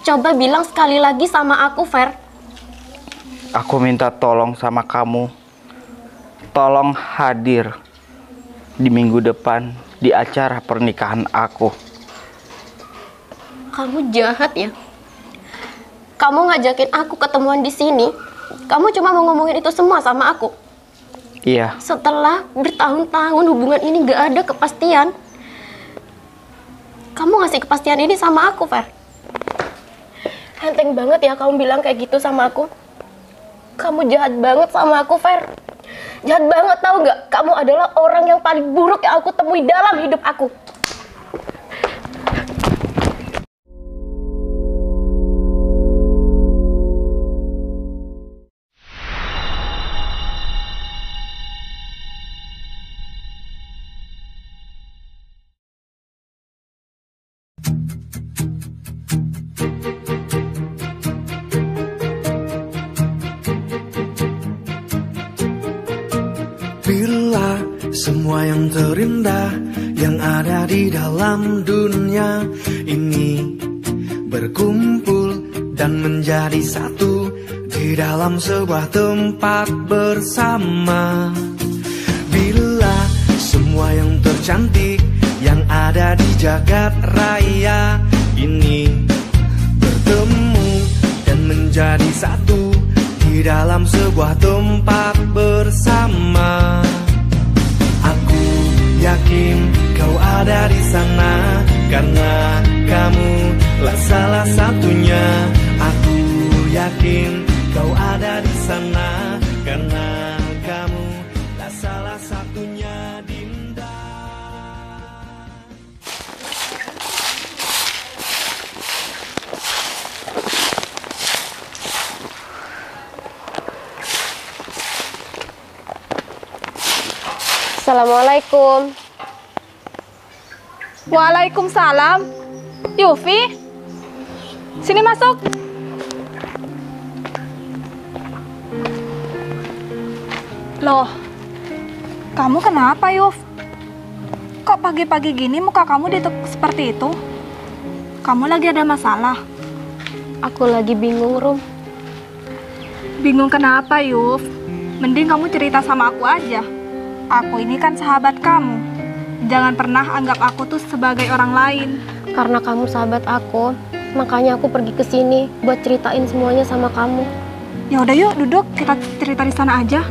Coba bilang sekali lagi sama aku, Fer. Aku minta tolong sama kamu. Tolong hadir di minggu depan di acara pernikahan aku. Kamu jahat ya. Kamu ngajakin aku ketemuan di sini. Kamu cuma mau ngomongin itu semua sama aku. Iya. Setelah bertahun-tahun hubungan ini gak ada kepastian. Kamu ngasih kepastian ini sama aku, Fer. Enteng banget ya kamu bilang kayak gitu sama aku. Kamu jahat banget sama aku, Fer. Jahat banget, tahu nggak? Kamu adalah orang yang paling buruk yang aku temui dalam hidup aku. Bila semua yang terindah yang ada di dalam dunia ini berkumpul dan menjadi satu di dalam sebuah tempat bersama. Bila semua yang tercantik yang ada di jagat raya ini bertemu dan menjadi satu di dalam sebuah tempat bersama. Aku yakin kau ada di sana karena kamu lah salah satunya. Aku yakin kau ada di sana karena kamu lah salah satunya, Dinda. Assalamualaikum. Waalaikumsalam. Yufi, sini masuk. Loh, kamu kenapa, Yuf? Kok pagi-pagi gini muka kamu ditekuk seperti itu? Kamu lagi ada masalah? Aku lagi bingung, Rum. Bingung kenapa, Yuf? Mending kamu cerita sama aku aja. Aku ini kan sahabat kamu. Jangan pernah anggap aku tuh sebagai orang lain. Karena kamu sahabat aku, makanya aku pergi ke sini buat ceritain semuanya sama kamu. Ya udah yuk, duduk, kita cerita di sana aja.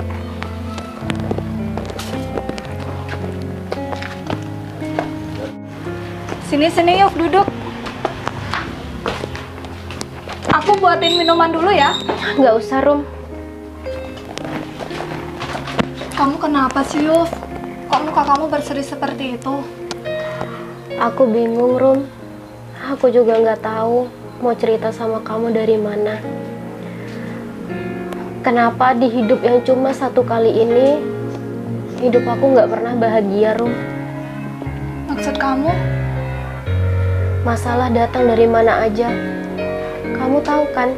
Sini yuk, duduk. Aku buatin minuman dulu ya. Nggak usah, Rum. Kamu kenapa sih, Yuf? Kok muka kamu berseri seperti itu? Aku bingung, Rum. Aku juga nggak tahu mau cerita sama kamu dari mana. Kenapa di hidup yang cuma satu kali ini, hidup aku nggak pernah bahagia, Rum? Maksud kamu? Masalah datang dari mana aja. Kamu tahu kan,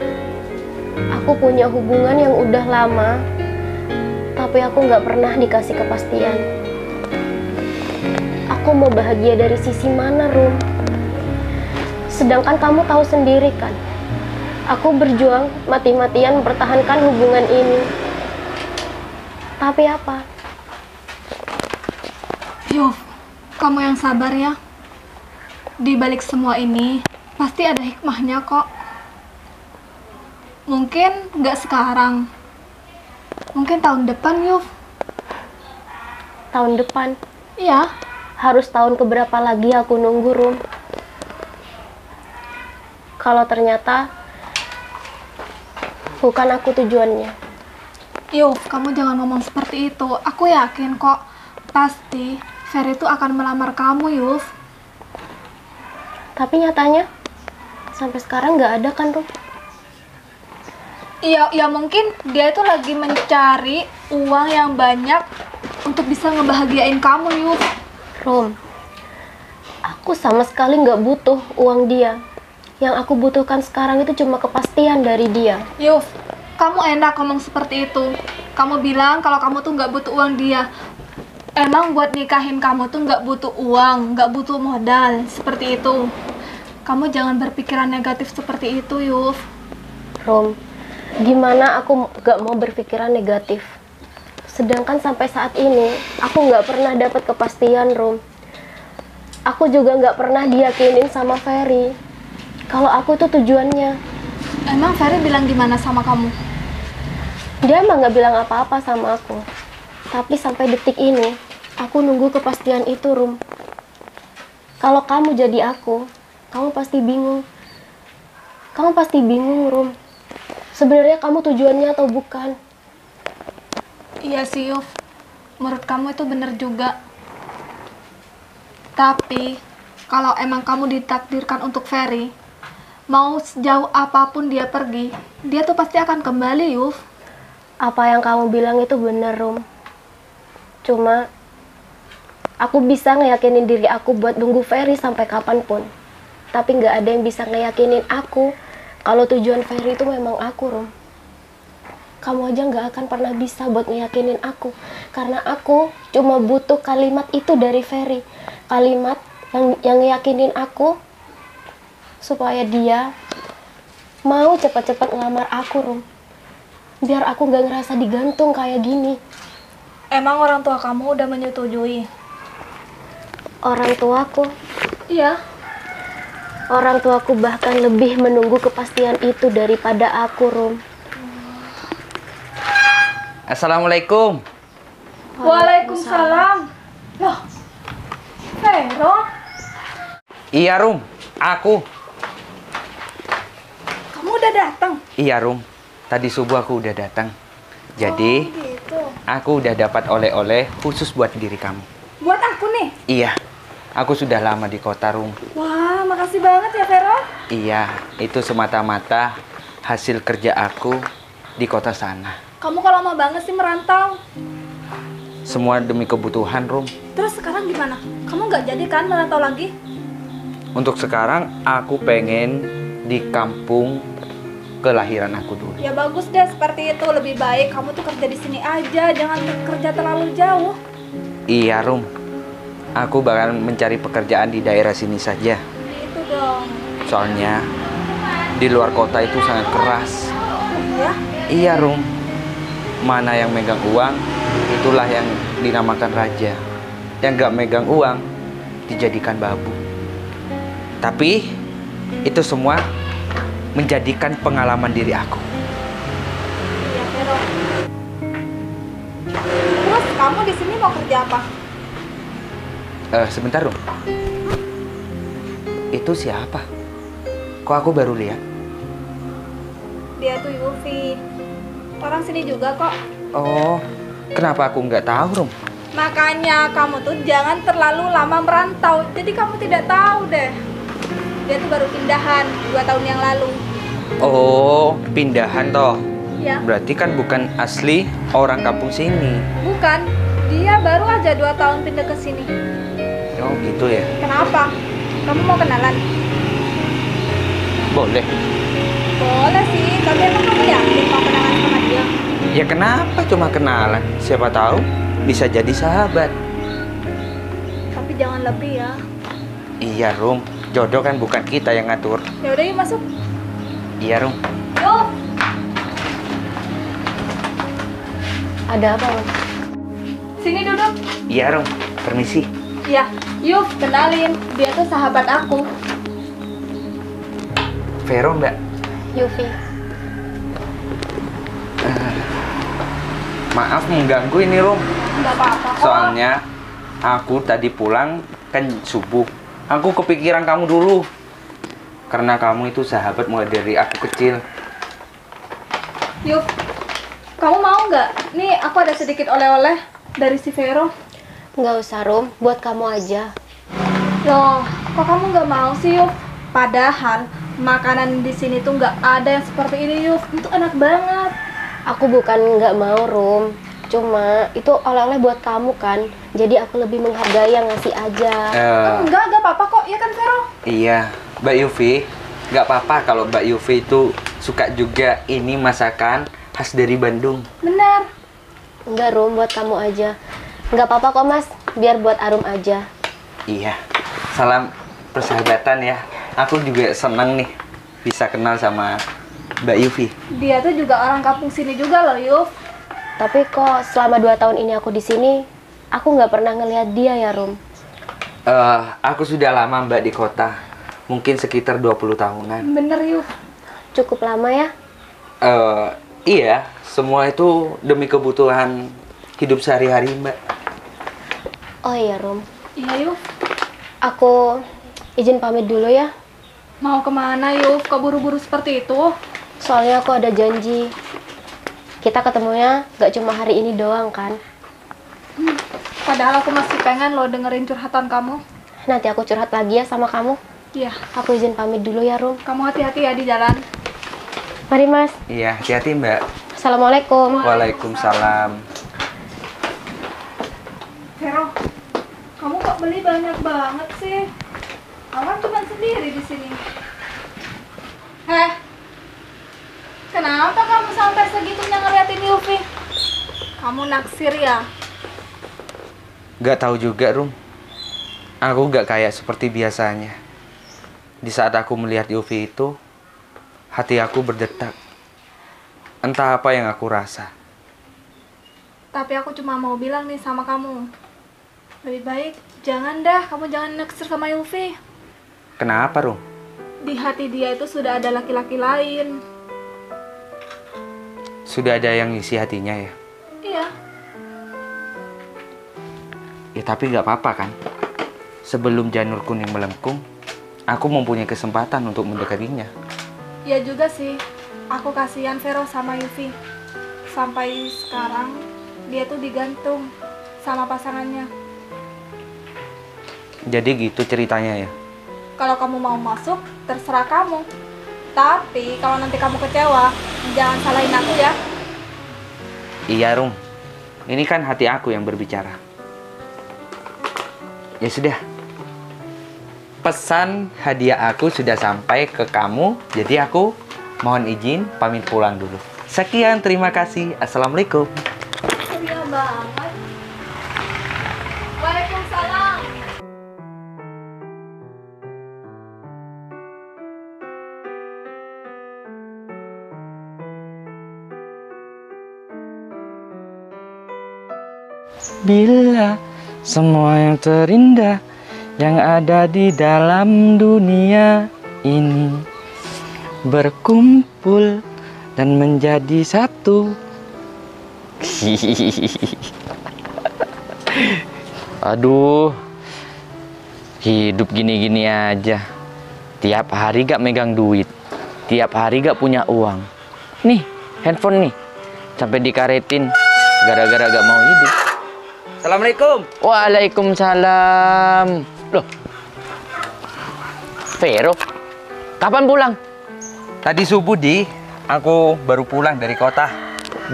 aku punya hubungan yang udah lama, tapi aku nggak pernah dikasih kepastian. Aku mau bahagia dari sisi mana, Rum? Sedangkan kamu tahu sendiri kan, aku berjuang mati-matian mempertahankan hubungan ini. Tapi apa? Yuf, kamu yang sabar ya. Di balik semua ini, pasti ada hikmahnya kok. Mungkin nggak sekarang. Mungkin tahun depan, Yuf. Tahun depan? Iya. Harus tahun keberapa lagi aku nunggu, Rum? Kalau ternyata bukan aku tujuannya. Yuf, kamu jangan ngomong seperti itu. Aku yakin kok, pasti Ferry itu akan melamar kamu, Yuf. Tapi nyatanya, sampai sekarang nggak ada kan, Rum? Ya mungkin dia itu lagi mencari uang yang banyak untuk bisa ngebahagiain kamu, Yuf. Rum, aku sama sekali nggak butuh uang dia. Yang aku butuhkan sekarang itu cuma kepastian dari dia. Yuf, kamu enak ngomong seperti itu. Kamu bilang kalau kamu tuh nggak butuh uang dia. Emang buat nikahin kamu tuh nggak butuh uang, nggak butuh modal, seperti itu. Kamu jangan berpikiran negatif seperti itu, Yuf. Rum, gimana aku gak mau berpikiran negatif? Sedangkan sampai saat ini, aku gak pernah dapat kepastian, Rum. Aku juga gak pernah diyakinin sama Ferry kalau aku tuh tujuannya. Emang Ferry bilang gimana sama kamu? Dia emang gak bilang apa-apa sama aku. Tapi sampai detik ini, aku nunggu kepastian itu, Rum. Kalau kamu jadi aku, kamu pasti bingung. Kamu pasti bingung, Rum. Sebenarnya kamu tujuannya atau bukan? Iya sih, Yuf. Menurut kamu itu bener juga. Tapi, kalau emang kamu ditakdirkan untuk Ferry, mau sejauh apapun dia pergi, dia tuh pasti akan kembali, Yuf. Apa yang kamu bilang itu bener, Rum. Cuma, aku bisa ngeyakinin diri aku buat nunggu Ferry sampai kapanpun. Tapi nggak ada yang bisa ngeyakinin aku kalau tujuan Ferry itu memang aku, Rum. Kamu aja nggak akan pernah bisa buat ngeyakinin aku. Karena aku cuma butuh kalimat itu dari Ferry. Kalimat yang ngeyakinin aku supaya dia mau cepat-cepat ngelamar aku, Rum. Biar aku nggak ngerasa digantung kayak gini. Emang orang tua kamu udah menyetujui? Orang tuaku, Iya. orang tuaku bahkan lebih menunggu kepastian itu daripada aku, Rum. Assalamualaikum. Waalaikumsalam. Loh, Vero, Iya, Rum. Aku. kamu udah datang? Iya, Rum. Tadi subuh aku udah datang. Jadi, Gitu. aku udah dapat oleh-oleh khusus buat diri kamu. Buat aku nih? Iya. Aku sudah lama di kota, Rum. Wah, makasih banget ya, Vero. Iya, itu semata-mata hasil kerja aku di kota sana. Kamu kok lama banget sih merantau? Semua demi kebutuhan, Rum. Terus sekarang gimana? Kamu nggak jadi kan merantau lagi? Untuk sekarang, aku pengen di kampung kelahiran aku dulu. Ya bagus deh seperti itu. Lebih baik kamu tuh kerja di sini aja, jangan kerja terlalu jauh. Iya, Rum. Aku bakal mencari pekerjaan di daerah sini saja. Itu dong. Soalnya, di luar kota itu sangat keras. Ya? Iya, Rum. Mana yang megang uang, itulah yang dinamakan raja. Yang gak megang uang, dijadikan babu. Tapi, itu semua menjadikan pengalaman diri aku. Iya, Vero. Terus kamu di sini mau kerja apa? Sebentar, Rum. Itu siapa? Kok aku baru lihat? Dia tuh Yufi. Orang sini juga kok. Oh, kenapa aku nggak tahu, Rum? Makanya kamu tuh jangan terlalu lama merantau. Jadi kamu tidak tahu deh. Dia tuh baru pindahan 2 tahun yang lalu. Oh, pindahan toh. Ya, Berarti kan bukan asli orang kampung sini. bukan. Dia baru aja 2 tahun pindah ke sini. Oh, gitu ya. Kenapa? Kamu mau kenalan? Boleh. Boleh sih, tapi emang kamu yakin mau kenalan sama dia? Ya kenapa cuma kenalan? Siapa tahu bisa jadi sahabat. Tapi jangan lebih ya. Iya, Rum. Jodoh kan bukan kita yang ngatur. Ya udah yuk masuk. Iya, Rum. Yuk. Ada apa, Rum? Sini duduk. Iya, Rum. Permisi. Ya, yuk kenalin. Dia tuh sahabat aku. Vero, Mbak. Yufi. Maaf mengganggu ini, Rum. Nggak apa-apa kok. Soalnya aku tadi pulang kan subuh. Aku kepikiran kamu dulu. Karena kamu itu sahabat mulai dari aku kecil. Yuk, kamu mau nggak? Nih aku ada sedikit oleh-oleh dari si Vero. Nggak usah, Rum. Buat kamu aja. Loh, kok kamu nggak mau sih, Yuf? Padahal makanan di sini tuh nggak ada yang seperti ini, Yuf. Itu enak banget. Aku bukan nggak mau, Rum. Cuma itu oleh-oleh buat kamu kan. Jadi aku lebih menghargai yang ngasih aja. Enggak apa-apa kok, ya kan Vero? Iya, Mbak Yufi. Nggak apa-apa kalau Mbak Yufi itu suka juga ini masakan khas dari Bandung. Benar. Enggak, Rum. Buat kamu aja. Nggak apa-apa kok, Mas. Biar buat Arum aja. Iya. Salam persahabatan ya. aku juga seneng nih bisa kenal sama Mbak Yufi. Dia tuh juga orang kampung sini juga loh, Yuf. Tapi kok selama 2 tahun ini aku di sini, aku nggak pernah ngelihat dia ya, Rum. Aku sudah lama Mbak di kota, mungkin sekitar 20 tahunan. Bener, Yuf. Cukup lama ya? Iya, semua itu demi kebutuhan hidup sehari-hari Mbak. Oh iya, Rum. Iya, Yuf. Aku izin pamit dulu ya. Mau kemana, Yuf? Kok buru-buru seperti itu? Soalnya aku ada janji. Kita ketemunya nggak cuma hari ini doang kan? Padahal aku masih pengen lo dengerin curhatan kamu. Nanti aku curhat lagi ya sama kamu. Iya. Aku izin pamit dulu ya, Rum. Kamu hati-hati ya di jalan. Mari, Mas. Iya, hati-hati Mbak. Assalamualaikum. Waalaikumsalam. Vero, kamu kok beli banyak banget sih? Awan cuma sendiri di sini. Kenapa kamu sampai segitunya ngeliatin Yufi? Kamu naksir ya? Gak tahu juga, Rum. Aku gak kayak seperti biasanya. Di saat aku melihat Yufi itu, hati aku berdetak. Entah apa yang aku rasa. Tapi aku cuma mau bilang nih sama kamu. Lebih baik jangan dah, kamu jangan naksir sama Yufi. Kenapa, Rum? Di hati dia itu sudah ada laki-laki lain. Sudah ada yang ngisi hatinya ya? Iya. Ya tapi gak apa-apa kan? Sebelum janur kuning melengkung, aku mempunyai kesempatan untuk mendekatinya. Ya juga sih. Aku kasihan Vero sama Yufi. Sampai sekarang dia tuh digantung sama pasangannya. Jadi gitu ceritanya ya? Kalau kamu mau masuk, terserah kamu. Tapi kalau nanti kamu kecewa, jangan salahin aku ya. Iya, Rum. Ini kan hati aku yang berbicara. Ya sudah. Pesan hadiah aku sudah sampai ke kamu. Jadi aku mohon izin pamit pulang dulu. Sekian, terima kasih. Assalamualaikum. Iya banget. Waalaikumsalam. Bila semua yang terindah yang ada di dalam dunia ini berkumpul dan menjadi satu. Aduh, hidup gini-gini aja. Tiap hari gak megang duit, tiap hari gak punya uang. Nih, handphone nih, sampai dikaretin gara-gara gak mau hidup. Assalamualaikum. Waalaikumsalam. Loh, Vero, kapan pulang? Tadi subuh, Di. Aku baru pulang dari kota.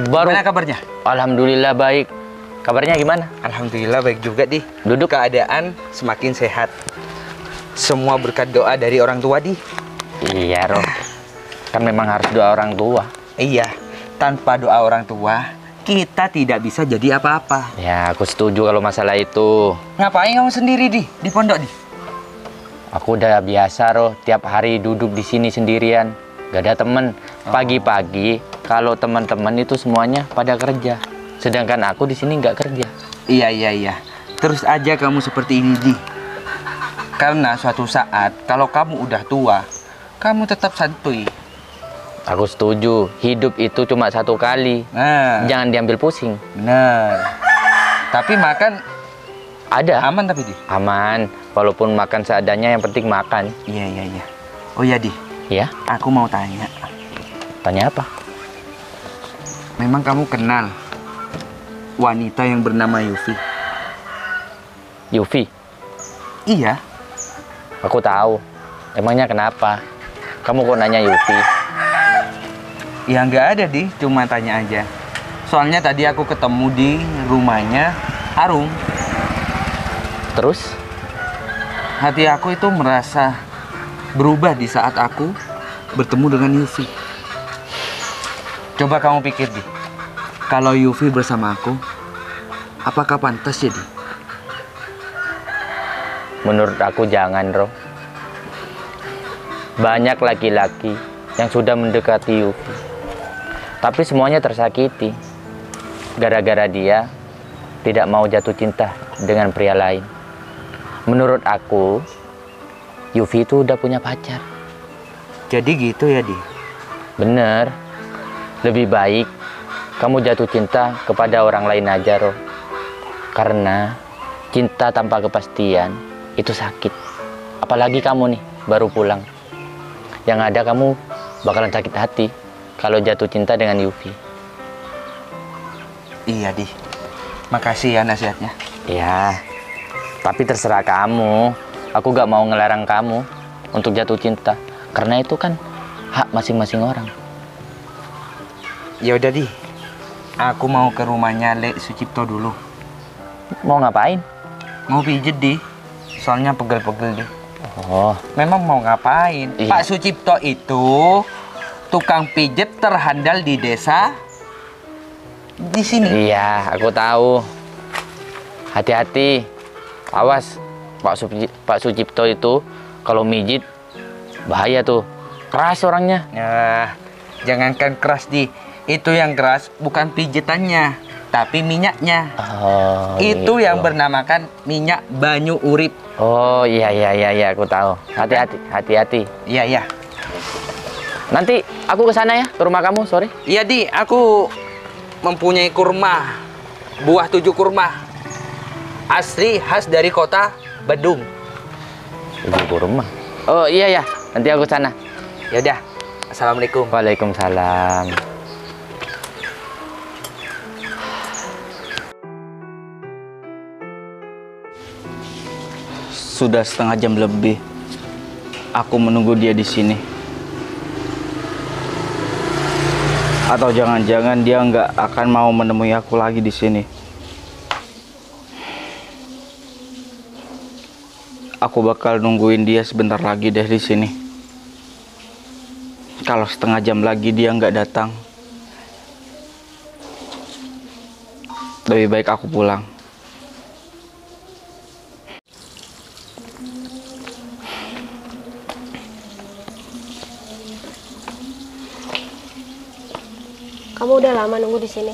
Gimana kabarnya? Alhamdulillah baik. Kabarnya gimana? Alhamdulillah baik juga, Di. Duduk. Keadaan semakin sehat. Semua berkat doa dari orang tua, Di. Iya, Roh. Kan memang harus doa orang tua. Iya. Tanpa doa orang tua, kita tidak bisa jadi apa-apa. Ya, aku setuju kalau masalah itu. Ngapain kamu sendiri, di pondok, Di? Aku udah biasa, Roh. Tiap hari duduk di sini sendirian. Gak ada temen. Pagi-pagi, kalau teman-teman itu semuanya pada kerja. Sedangkan aku di sini nggak kerja. Iya. Terus aja kamu seperti ini, Di. Karena suatu saat, kalau kamu udah tua, kamu tetap santuy. Aku setuju, hidup itu cuma satu kali. Nah, jangan diambil pusing. Benar. Tapi makan ada. Aman tapi, Di? Aman, walaupun makan seadanya, yang penting makan. Iya. Oh iya, Di. Ya? Aku mau tanya. Tanya apa? Memang kamu kenal wanita yang bernama Yufi? Yufi? Iya. Aku tahu. Emangnya kenapa? Kamu kok nanya Yufi? Ya nggak ada, Di, cuma tanya aja. Soalnya tadi aku ketemu di rumahnya Arum. Terus? Hati aku itu merasa berubah di saat aku bertemu dengan Yufi. Coba kamu pikir, Di. Kalau Yufi bersama aku, apakah pantas ya, Di? Menurut aku jangan, Roh. Banyak laki-laki yang sudah mendekati Yufi, tapi semuanya tersakiti gara-gara dia tidak mau jatuh cinta dengan pria lain. Menurut aku, Yufi itu udah punya pacar. Jadi gitu ya, Di? Bener. Lebih baik kamu jatuh cinta kepada orang lain aja, Roh. Karena cinta tanpa kepastian itu sakit. Apalagi kamu nih, baru pulang. Yang ada kamu bakalan sakit hati kalau jatuh cinta dengan Yufi. Iya, Di. Makasih ya nasihatnya. Ya, tapi terserah kamu. Aku gak mau ngelarang kamu untuk jatuh cinta. Karena itu kan hak masing-masing orang. Ya udah, Di. Aku mau ke rumahnya Lek Sucipto dulu. Mau ngapain? Mau pijet, Di. Soalnya pegel-pegel, Di. Oh, Memang mau ngapain? Iya. Pak Sucipto itu tukang pijet terhandal di desa di sini. iya, aku tahu. Hati-hati. Awas, Pak Sucipto itu kalau mijit bahaya tuh. Keras orangnya. Nah, jangankan keras, Di. Itu yang keras bukan pijetannya, tapi minyaknya. Oh, Itu gitu. yang bernamakan minyak banyu urip. Oh, iya, aku tahu. Hati-hati. Iya, iya. Nanti aku ke sana ya, ke rumah kamu, sore. Iya, Di. Aku mempunyai kurma. Buah 7 kurma. Asli khas dari kota Badung. Ibu kurma. Oh, iya. Nanti aku ke sana. Ya udah. Assalamualaikum. Waalaikumsalam. Sudah setengah jam lebih aku menunggu dia di sini. Atau jangan-jangan dia nggak akan mau menemui aku lagi di sini. Aku bakal nungguin dia sebentar lagi deh di sini. Kalau setengah jam lagi dia nggak datang, lebih baik aku pulang. Kamu udah lama nunggu di sini.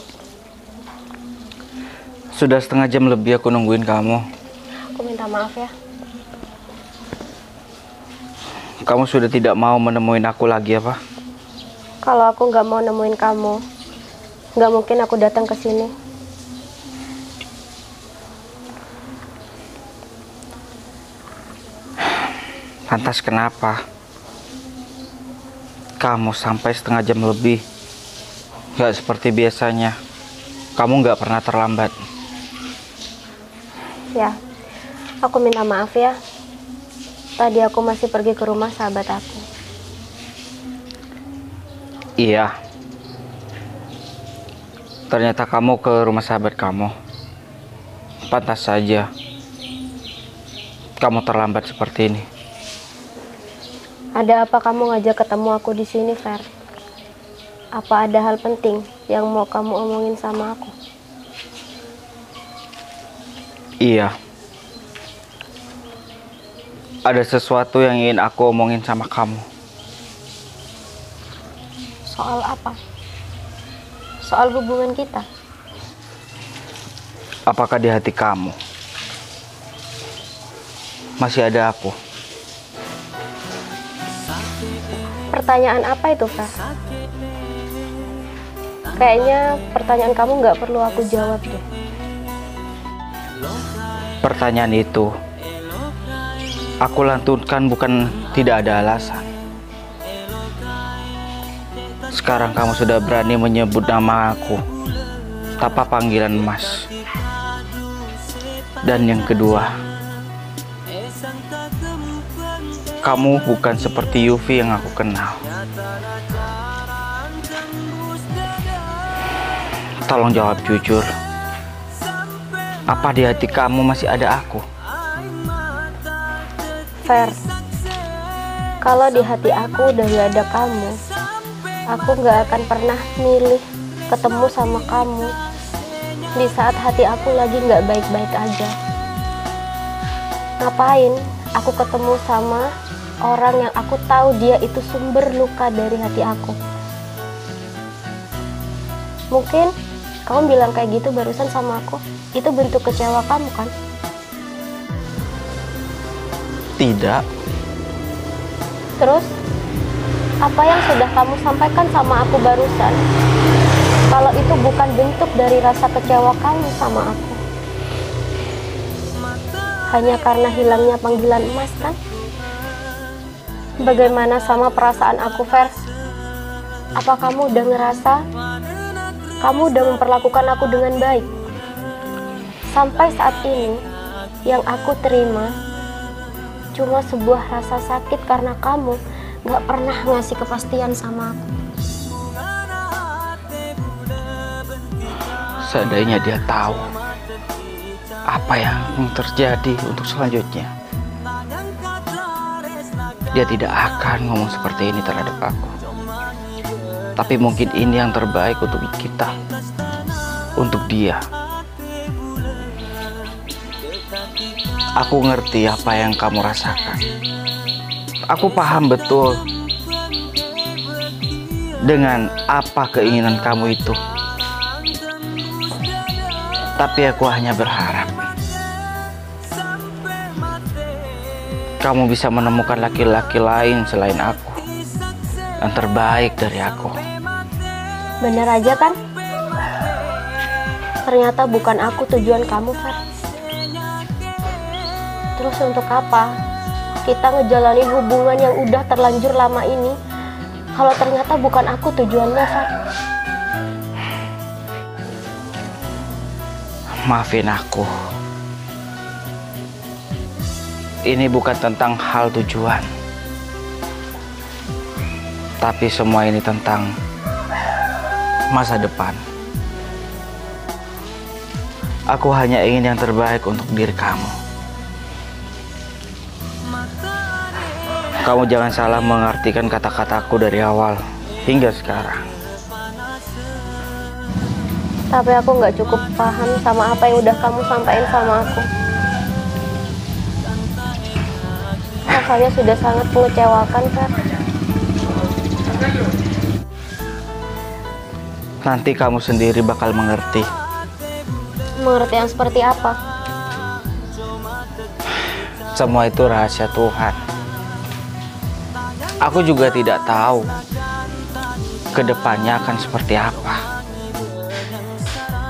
Sudah setengah jam lebih aku nungguin kamu. Aku minta maaf ya. Kamu sudah tidak mau menemuin aku lagi apa? Kalau aku nggak mau nemuin kamu, nggak mungkin aku datang ke sini. Lantas kenapa kamu sampai setengah jam lebih? Gak seperti biasanya. Kamu gak pernah terlambat. Ya, aku minta maaf ya. Tadi aku masih pergi ke rumah sahabat aku. Iya. Ternyata kamu ke rumah sahabat kamu. Pantas saja kamu terlambat seperti ini. Ada apa kamu ngajak ketemu aku di sini, Fer? Apa ada hal penting yang mau kamu omongin sama aku? Iya. Ada sesuatu yang ingin aku omongin sama kamu. Soal apa? Soal hubungan kita? Apakah di hati kamu masih ada aku? Pertanyaan apa itu, Fer? Kayaknya pertanyaan kamu nggak perlu aku jawab deh. Pertanyaan itu aku lantunkan bukan tidak ada alasan. Sekarang kamu sudah berani menyebut nama aku tanpa panggilan Mas. Dan yang kedua, kamu bukan seperti Yufi yang aku kenal. Tolong jawab jujur. Apa di hati kamu masih ada aku? Fer, kalau di hati aku udah gak ada kamu, aku gak akan pernah milih ketemu sama kamu di saat hati aku lagi gak baik-baik aja. Ngapain aku ketemu sama orang yang aku tahu dia itu sumber luka dari hati aku. Mungkin kamu bilang kayak gitu barusan sama aku, itu bentuk kecewa kamu kan? Tidak. Terus, apa yang sudah kamu sampaikan sama aku barusan, kalau itu bukan bentuk dari rasa kecewa kamu sama aku? Hanya karena hilangnya panggilan emas kan? Bagaimana sama perasaan aku, Fer? Apa kamu udah ngerasa kamu udah memperlakukan aku dengan baik? Sampai saat ini, yang aku terima cuma sebuah rasa sakit karena kamu gak pernah ngasih kepastian sama aku. Seandainya dia tahu apa yang terjadi untuk selanjutnya, dia tidak akan ngomong seperti ini terhadap aku. Tapi mungkin ini yang terbaik untuk kita, untuk dia. Aku ngerti apa yang kamu rasakan. Aku paham betul dengan apa keinginan kamu itu. Tapi aku hanya berharap kamu bisa menemukan laki-laki lain selain aku, yang terbaik dari aku. Bener aja kan? Ternyata bukan aku tujuan kamu, Fer. Terus untuk apa kita ngejalanin hubungan yang udah terlanjur lama ini kalau ternyata bukan aku tujuannya, Fer? Maafin aku. Ini bukan tentang hal tujuan, tapi semua ini tentang masa depan. Aku hanya ingin yang terbaik untuk diri kamu. Kamu jangan salah mengartikan kata-kataku dari awal hingga sekarang. Tapi aku nggak cukup paham sama apa yang udah kamu sampaikan sama aku. Rasanya sudah sangat mengecewakan, Fer. Nanti kamu sendiri bakal mengerti. Mengerti yang seperti apa? Semua itu rahasia Tuhan. Aku juga tidak tahu kedepannya akan seperti apa.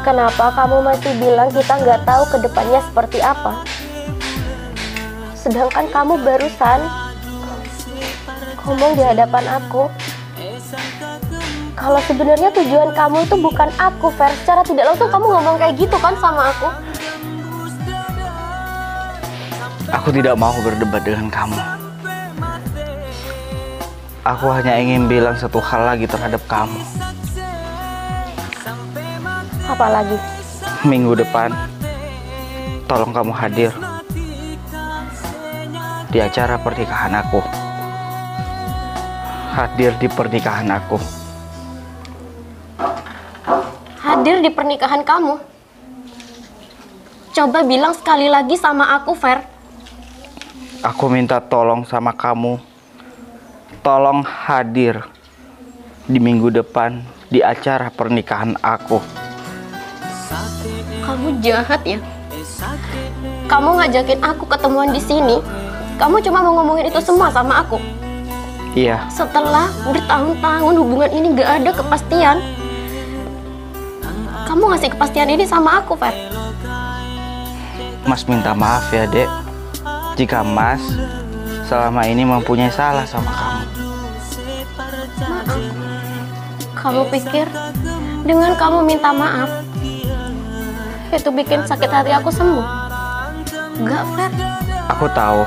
Kenapa kamu masih bilang kita nggak tahu kedepannya seperti apa? Sedangkan kamu barusan ngomong di hadapan aku kalau sebenarnya tujuan kamu itu bukan aku, Fer. Secara tidak langsung kamu ngomong kayak gitu kan sama aku. Aku tidak mau berdebat dengan kamu. Aku hanya ingin bilang satu hal lagi terhadap kamu. Apa lagi? Minggu depan, tolong kamu hadir di acara pernikahan aku. Hadir di pernikahan aku. Hadir di pernikahan kamu? Coba bilang sekali lagi sama aku, Fer. Aku minta tolong sama kamu. Tolong hadir di minggu depan di acara pernikahan aku. Kamu jahat ya? Kamu ngajakin aku ketemuan di sini. Kamu cuma mau ngomongin itu semua sama aku. Iya. Setelah bertahun-tahun hubungan ini gak ada kepastian. Kamu ngasih kepastian ini sama aku, Fer. Mas minta maaf ya, Dek. Jika Mas selama ini mempunyai salah sama kamu. Maaf. Kamu pikir dengan kamu minta maaf itu bikin sakit hati aku sembuh? Gak, Fer. Aku tahu.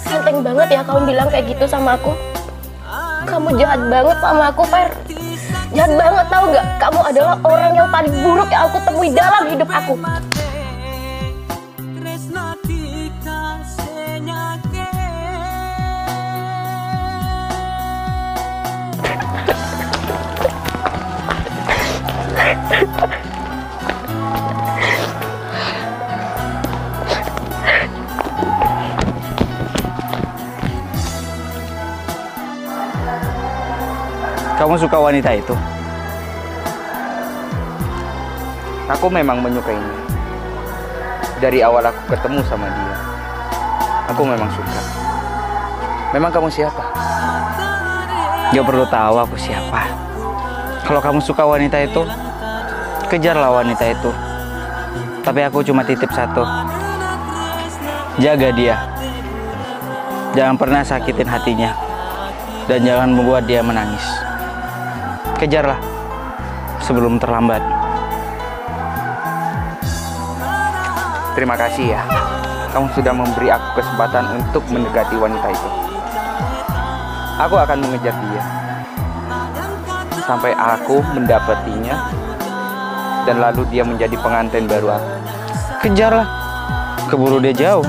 Enteng banget ya kamu bilang kayak gitu sama aku. Kamu jahat banget sama aku, Fer. Jahat banget, tahu gak? Kamu adalah orang yang paling buruk yang aku temui dalam hidup aku. Kamu suka wanita itu? Aku memang menyukainya. Dari awal aku ketemu sama dia, aku memang suka. Memang kamu siapa? Gak perlu tahu aku siapa. Kalau kamu suka wanita itu, kejarlah wanita itu. Tapi aku cuma titip satu. Jaga dia. Jangan pernah sakitin hatinya. Dan jangan membuat dia menangis. Kejarlah sebelum terlambat. Terima kasih ya. Kamu sudah memberi aku kesempatan untuk mendekati wanita itu. Aku akan mengejar dia sampai aku mendapatinya, dan lalu dia menjadi pengantin baru aku. Kejarlah, keburu dia jauh.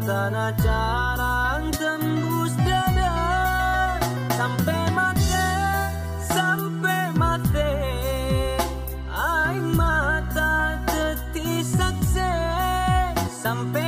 Tanah jarang tembus dada sampai mati aing mata teti sakse sampai